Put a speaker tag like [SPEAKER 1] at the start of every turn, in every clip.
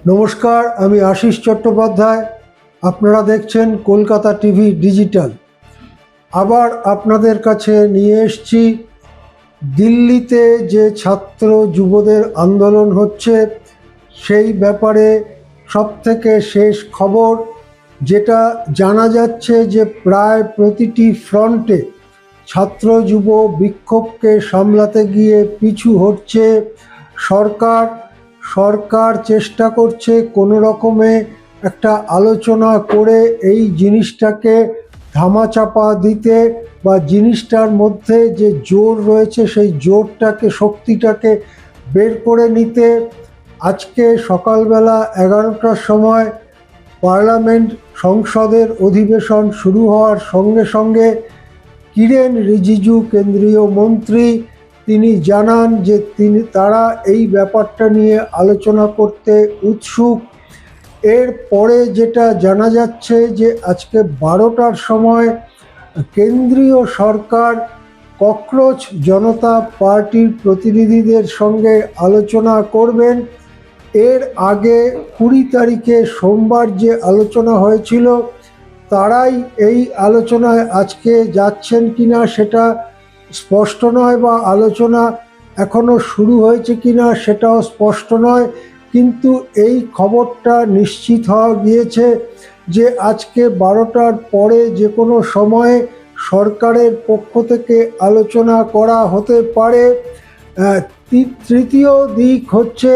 [SPEAKER 1] নমস্কার, আমি আশিস চট্টোপাধ্যায়। আপনারা দেখছেন কলকাতা টিভি ডিজিটাল। আবার আপনাদের কাছে নিয়ে এসেছি দিল্লিতে যে ছাত্র যুবদের আন্দোলন হচ্ছে সেই ব্যাপারে সবথেকে শেষ খবর, যেটা জানা যাচ্ছে যে প্রায় প্রতিটি ফ্রন্টে ছাত্র যুব বিক্ষোভকে সামলাতে গিয়ে পিছু হটছে সরকার। সরকার চেষ্টা করছে কোনো রকমে একটা আলোচনা করে এই জিনিসটাকে ধামাচাপা দিতে, বা জিনিসটার মধ্যে যে জোর রয়েছে সেই জোরটাকে, শক্তিটাকে বের করে নিতে। আজকে সকালবেলা 11টার সময় পার্লামেন্ট, সংসদের অধিবেশন শুরু হওয়ার সঙ্গে সঙ্গে কিরেন রিজিজু, কেন্দ্রীয় মন্ত্রী, তিনি জানান যে তারা এই ব্যাপারটা নিয়ে আলোচনা করতে উৎসুক। এরপরে যেটা জানা যাচ্ছে যে আজকে 12টার সময় কেন্দ্রীয় সরকার ককরোচ জনতা পার্টির প্রতিনিধিদের সঙ্গে আলোচনা করবেন। এর আগে 20 তারিখে সোমবার যে আলোচনা হয়েছিল, তারাই এই আলোচনায় আজকে যাচ্ছেন কিনা সেটা স্পষ্ট নয়, বা আলোচনা এখনো শুরু হয়েছে কিনা সেটাও স্পষ্ট নয়। কিন্তু এই খবরটা নিশ্চিত হওয়া গিয়েছে যে আজকে 12টার পরে যে কোনো সময়ে সরকারের পক্ষ থেকে আলোচনা করা হতে পারে। তৃতীয় দিক হচ্ছে,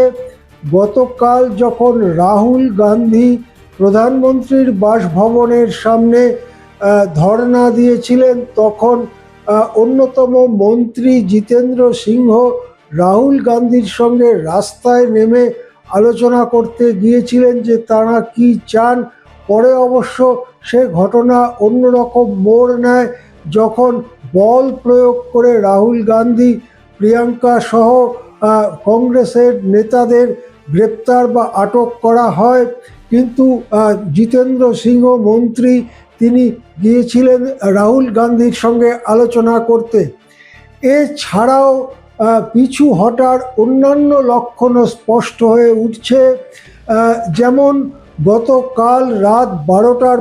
[SPEAKER 1] গতকাল যখন রাহুল গান্ধী প্রধানমন্ত্রীর বাসভবনের সামনে ধর্ণা দিয়েছিলেন, তখন অন্যতম মন্ত্রী জিতেন্দ্র সিংহ রাহুল গান্ধীর সঙ্গে রাস্তায় নেমে আলোচনা করতে গিয়েছিলেন যে তারা কি চান। পরে অবশ্য সে ঘটনা অন্যরকম মোড় নেয়, যখন বল প্রয়োগ করে রাহুল গান্ধী, প্রিয়াঙ্কা সহ কংগ্রেসের নেতাদের গ্রেপ্তার বা আটক করা হয়। কিন্তু জিতেন্দ্র সিংহ মন্ত্রী, তিনি গিয়েছিলেন রাহুল গান্ধীর সঙ্গে আলোচনা করতে। এছাড়াও পিছু হটার অন্যান্য লক্ষণও স্পষ্ট হয়ে উঠছে। যেমন গতকাল রাত 12টার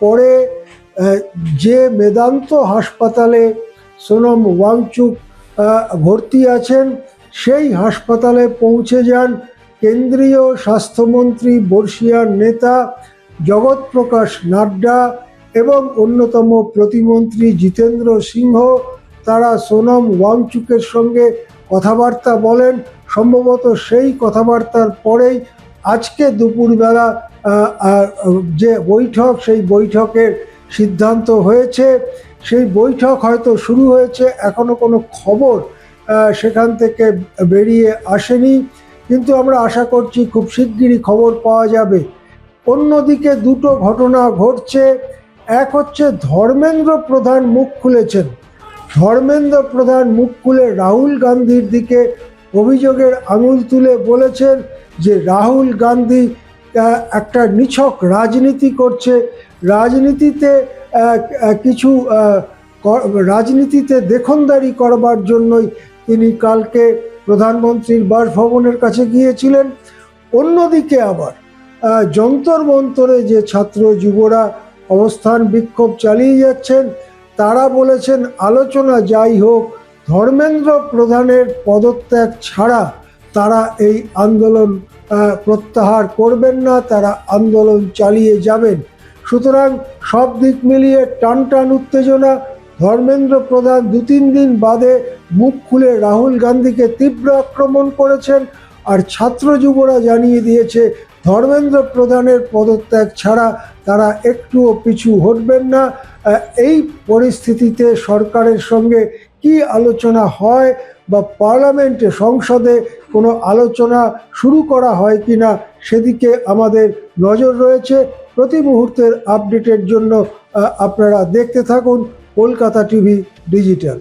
[SPEAKER 1] পরে যে মেদান্ত হাসপাতালে সোনম ওয়াংচুক ভর্তি আছেন, সেই হাসপাতালে পৌঁছে যান কেন্দ্রীয় স্বাস্থ্যমন্ত্রী, বর্ষিয়ার নেতা জগৎ প্রকাশ নাড্ডা এবং অন্যতম প্রতিমন্ত্রী জিতেন্দ্র সিংহ। তারা সোনম ওয়াংচুকের সঙ্গে কথাবার্তা বলেন। সম্ভবত সেই কথাবার্তার পরেই আজকে দুপুরবেলা যে বৈঠক, সেই বৈঠকের সিদ্ধান্ত হয়েছে। সেই বৈঠক হয়তো শুরু হয়েছে, এখনো কোনো খবর সেখান থেকে বেরিয়ে আসেনি, কিন্তু আমরা আশা করছি খুব শিগগিরই খবর পাওয়া যাবে। অন্যদিকে দুটো ঘটনা ঘটছে। এক হচ্ছে, ধর্মেন্দ্র প্রধান মুখ খুলেছেন। ধর্মেন্দ্র প্রধান মুখ খুলে রাহুল গান্ধীর দিকে অভিযোগের আঙুল তুলে বলেছেন যে রাহুল গান্ধী একটা নিছক রাজনীতি করছে। রাজনীতিতে দেখনদারি করবার জন্যই তিনি কালকে প্রধানমন্ত্রীর বাসভবনের কাছে গিয়েছিলেন। অন্যদিকে আবার যন্তর মন্তরে যে ছাত্র যুবরা অবস্থান বিক্ষোভ চালিয়ে যাচ্ছেন, তারা বলেছেন আলোচনা যাই হোক, ধর্মেন্দ্র প্রধানের পদত্যাগ ছাড়া তারা এই আন্দোলন প্রত্যাহার করবেন না, তারা আন্দোলন চালিয়ে যাবেন। সুতরাং সব দিক মিলিয়ে টান উত্তেজনা। ধর্মেন্দ্র প্রধান 2-3 দিন বাদে মুখ খুলে রাহুল গান্ধীকে তীব্র আক্রমণ করেছেন, আর ছাত্র যুবরা জানিয়ে দিয়েছে ধর্মেন্দ্র প্রধানের পদত্যাগ ছাড়া তারা একটুও পিছু হটবেন না। এই পরিস্থিতিতে সরকারের সঙ্গে কি আলোচনা হয়, বা পার্লামেন্টে, সংসদে কোনো আলোচনা শুরু করা হয় কিনা, সেদিকে আমাদের নজর রয়েছে। প্রতি মুহূর্তের আপডেটের জন্য আপনারা দেখতে থাকুন কলকাতা টিভি ডিজিটাল।